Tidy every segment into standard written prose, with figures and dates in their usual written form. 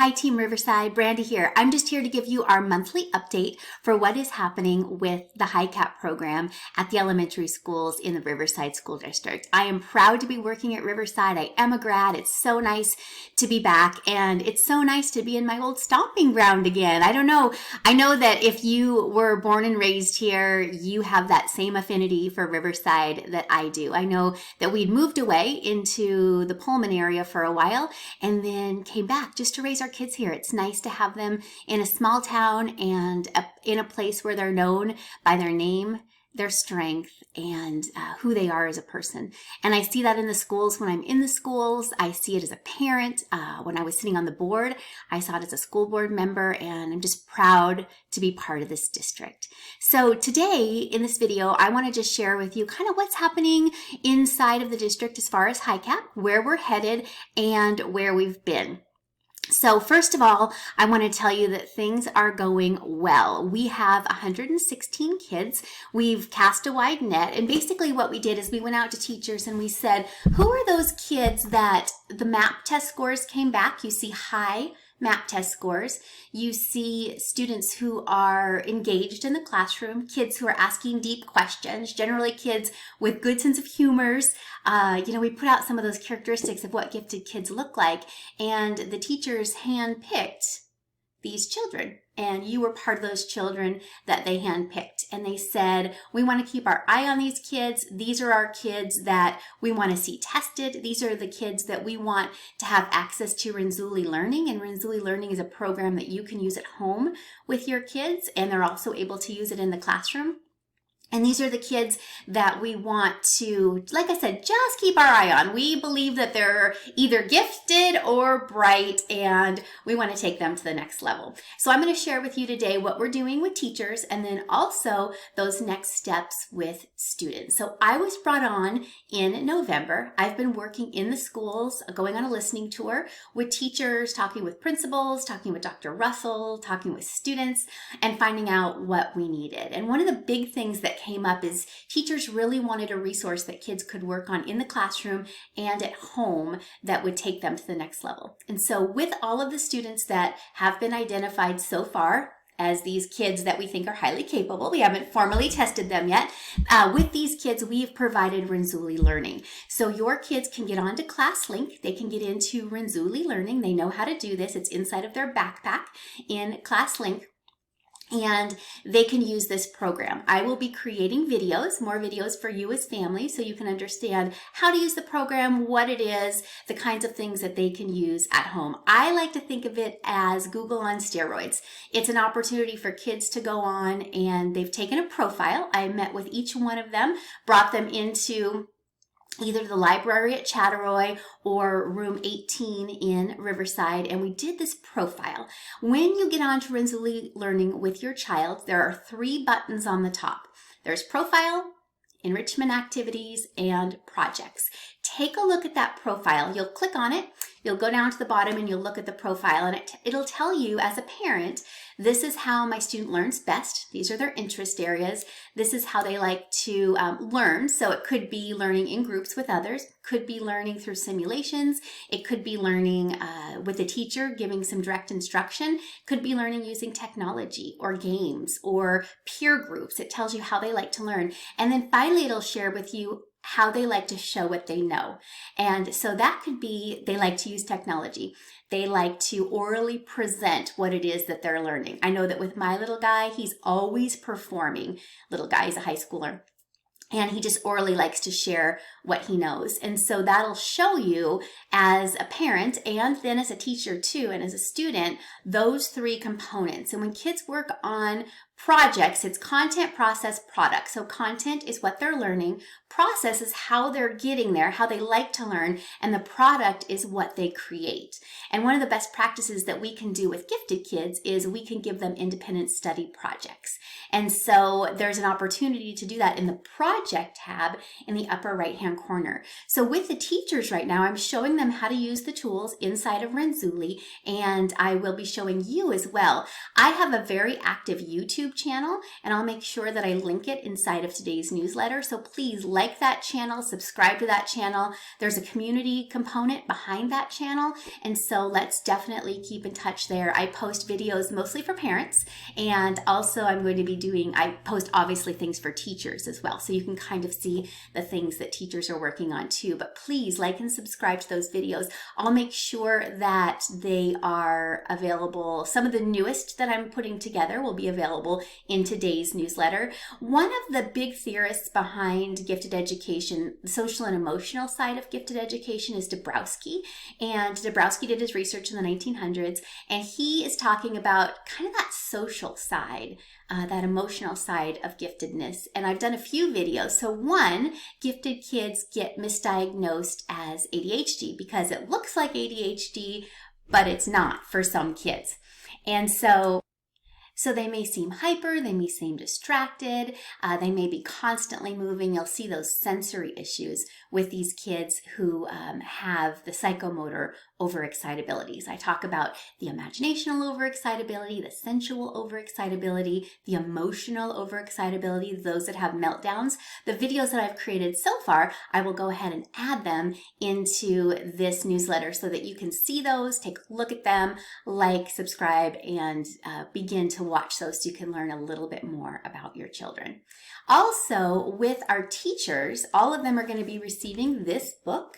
Hi Team Riverside, Brandy here. I'm just here to give you our monthly update for what is happening with the HiCap program at the elementary schools in the Riverside School District. I am proud to be working at Riverside. I am a grad. It's so nice to be back, and it's so nice to be in my old stomping ground again. I don't know. I know that if you were born and raised here, you have that same affinity for Riverside that I do. I know that we'd moved away into the Pullman area for a while and then came back just to raise our kids here. It's nice to have them in a small town and in a place where they're known by their name, their strength, and who they are as a person. And I see that in the schools when I'm in the schools. I see it as a parent. When I was sitting on the board, I saw it as a school board member, and I'm just proud to be part of this district. So today in this video, I want to just share with you kind of what's happening inside of the district as far as HiCap, where we're headed, and where we've been. So first of all, I want to tell you that things are going well. We have 116 kids. We've cast a wide net, and basically what we did is we went out to teachers and we said, who are those kids that the MAP test scores came back? You see high MAP test scores. You see students who are engaged in the classroom, kids who are asking deep questions, generally kids with good sense of humors. We put out some of those characteristics of what gifted kids look like, and the teachers handpicked these children. And you were part of those children that they handpicked. And they said, we want to keep our eye on these kids. These are our kids that we want to see tested. These are the kids that we want to have access to Riverside Learning. And Riverside Learning is a program that you can use at home with your kids, and they're also able to use it in the classroom. And these are the kids that we want to, like I said, just keep our eye on. We believe that they're either gifted or bright, and we want to take them to the next level. So I'm going to share with you today what we're doing with teachers, and then also those next steps with students. So I was brought on in November. I've been working in the schools, going on a listening tour with teachers, talking with principals, talking with Dr. Russell, talking with students, and finding out what we needed. And one of the big things that came up is teachers really wanted a resource that kids could work on in the classroom and at home that would take them to the next level. And so with all of the students that have been identified so far as these kids that we think are highly capable, we haven't formally tested them yet, with these kids we've provided Riverside Learning. So your kids can get onto ClassLink, they can get into Riverside Learning, they know how to do this, it's inside of their backpack in ClassLink, and they can use this program. I will be creating videos, more videos for you as families, so you can understand how to use the program, what it is, the kinds of things that they can use at home. I like to think of it as Google on steroids. It's an opportunity for kids to go on, and they've taken a profile. I met with each one of them, brought them into either the library at Chatteroy or room 18 in Riverside, and we did this profile. When you get onto Riverside Learning with your child, there are 3 buttons on the top. There's profile, enrichment activities, and projects. Take a look at that profile. You'll click on it, you'll go down to the bottom, and you'll look at the profile, and it'll tell you as a parent, this is how my student learns best. These are their interest areas. This is how they like to learn. So it could be learning in groups with others, could be learning through simulations, it could be learning with a teacher giving some direct instruction, could be learning using technology or games or peer groups. It tells you how they like to learn. And then finally, it'll share with you how they like to show what they know. And so that could be they like to use technology. They like to orally present what it is that they're learning. I know that with my little guy, he's always performing. Little guy, he's a high schooler. And he just orally likes to share what he knows. And so that'll show you as a parent and then as a teacher too, and as a student, those 3 components. And when kids work on projects, it's content, process, product. So content is what they're learning. Process is how they're getting there, how they like to learn. And the product is what they create. And one of the best practices that we can do with gifted kids is we can give them independent study projects. And so there's an opportunity to do that in the project tab in the upper right-hand corner. So with the teachers right now, I'm showing them how to use the tools inside of Riverside, and I will be showing you as well. I have a very active YouTube YouTube channel, and I'll make sure that I link it inside of today's newsletter. So please like that channel, subscribe to that channel. There's a community component behind that channel, and so let's definitely keep in touch there. I post videos mostly for parents, and also I post obviously things for teachers as well, so you can kind of see the things that teachers are working on too. But please like and subscribe to those videos. I'll make sure that they are available. Some of the newest that I'm putting together will be available in today's newsletter. One of the big theorists behind gifted education, the social and emotional side of gifted education, is Dabrowski. And Dabrowski did his research in the 1900s, and he is talking about kind of that social side, that emotional side of giftedness. And I've done a few videos. So one, gifted kids get misdiagnosed as ADHD because it looks like ADHD, but it's not for some kids. And so they may seem hyper, they may seem distracted, they may be constantly moving. You'll see those sensory issues with these kids who have the psychomotor overexcitabilities. I talk about the imaginational overexcitability, the sensual overexcitability, the emotional overexcitability, those that have meltdowns. The videos that I've created so far, I will go ahead and add them into this newsletter so that you can see those, take a look at them, like, subscribe, and begin to watch those so you can learn a little bit more about your children. Also, with our teachers, all of them are going to be receiving this book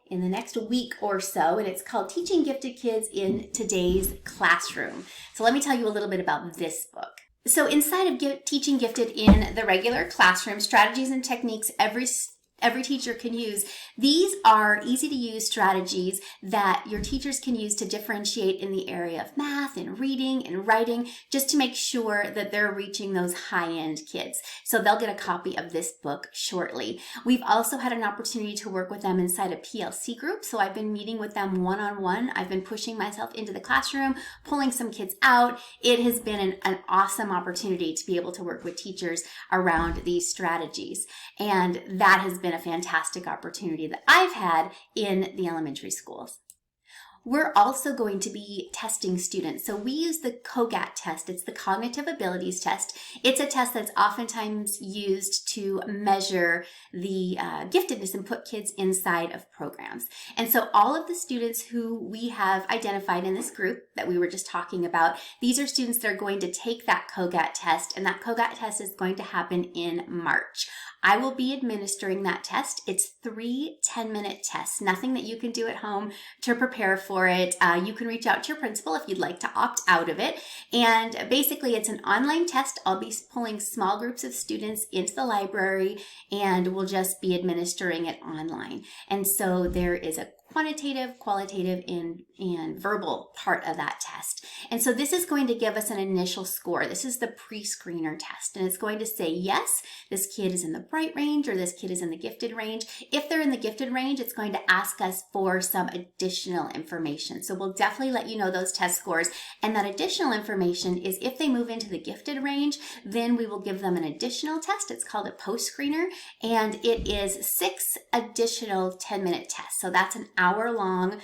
in the next week or so, and it's called Teaching Gifted Kids in Today's Classroom. So let me tell you a little bit about this book. So inside of Teaching Gifted in the regular classroom, strategies and techniques every teacher can use. These are easy to use strategies that your teachers can use to differentiate in the area of math and reading and writing, just to make sure that they're reaching those high-end kids. So they'll get a copy of this book shortly. We've also had an opportunity to work with them inside a PLC group. So I've been meeting with them one-on-one. I've been pushing myself into the classroom, pulling some kids out. It has been an awesome opportunity to be able to work with teachers around these strategies. And that has been a fantastic opportunity that I've had in the elementary schools. We're also going to be testing students. So we use the COGAT test. It's the Cognitive Abilities Test. It's a test that's oftentimes used to measure the giftedness and put kids inside of programs. And so all of the students who we have identified in this group that we were just talking about, these are students that are going to take that COGAT test, and that COGAT test is going to happen in March. I will be administering that test. It's 3 10-minute tests, nothing that you can do at home to prepare for it. You can reach out to your principal if you'd like to opt out of it. And basically, it's an online test. I'll be pulling small groups of students into the library, and we'll just be administering it online. And so there is a quantitative, qualitative, and verbal part of that test. And so this is going to give us an initial score. This is the pre-screener test, and it's going to say, yes, this kid is in the bright range or this kid is in the gifted range. If they're in the gifted range, it's going to ask us for some additional information. So we'll definitely let you know those test scores. And that additional information is if they move into the gifted range, then we will give them an additional test. It's called a post-screener, and it is 6 additional 10-minute tests. So that's an hour-long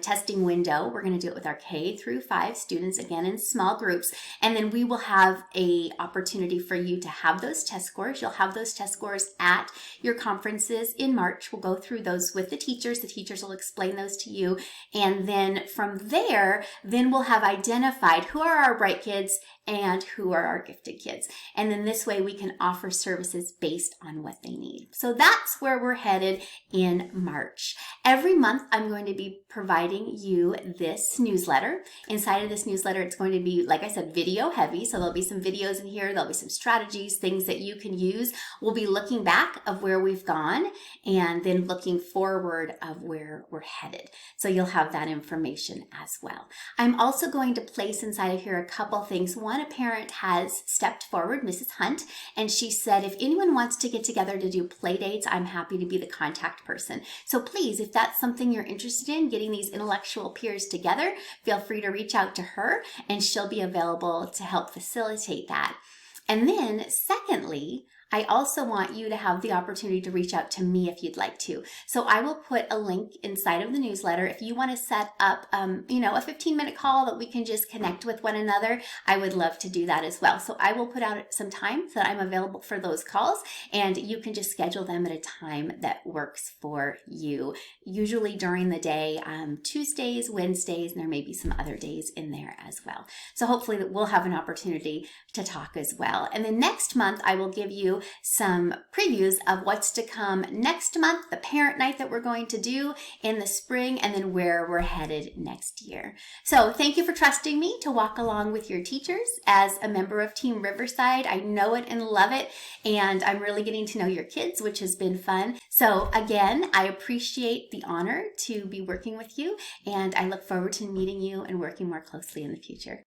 testing window. We're going to do it with our K through 5 students, again in small groups, and then we will have a opportunity for you to have those test scores. You'll have those test scores at your conferences in March. We'll go through those with the teachers. The teachers will explain those to you, and then from there, then we'll have identified who are our bright kids and who are our gifted kids. And then this way we can offer services based on what they need. So that's where we're headed in March. Every month I'm going to be providing you this newsletter. Inside of this newsletter, it's going to be, like I said, video heavy. So there'll be some videos in here. There'll be some strategies, things that you can use. We'll be looking back of where we've gone and then looking forward of where we're headed. So you'll have that information as well. I'm also going to place inside of here a couple things. One, a parent has stepped forward, Mrs. Hunt, and she said, if anyone wants to get together to do play dates, I'm happy to be the contact person. So please, if that's something you're interested in, getting these intellectual peers together, feel free to reach out to her and she'll be available to help facilitate that. And then secondly, I also want you to have the opportunity to reach out to me if you'd like to. So I will put a link inside of the newsletter. If you want to set up, a 15-minute call that we can just connect with one another, I would love to do that as well. So I will put out some time that I'm available for those calls, and you can just schedule them at a time that works for you. Usually during the day, Tuesdays, Wednesdays, and there may be some other days in there as well. So hopefully that we'll have an opportunity to talk as well. And then next month, I will give you some previews of what's to come next month, the parent night that we're going to do in the spring, and then where we're headed next year. So thank you for trusting me to walk along with your teachers as a member of Team Riverside. I know it and love it, and I'm really getting to know your kids, which has been fun. So again, I appreciate the honor to be working with you, and I look forward to meeting you and working more closely in the future.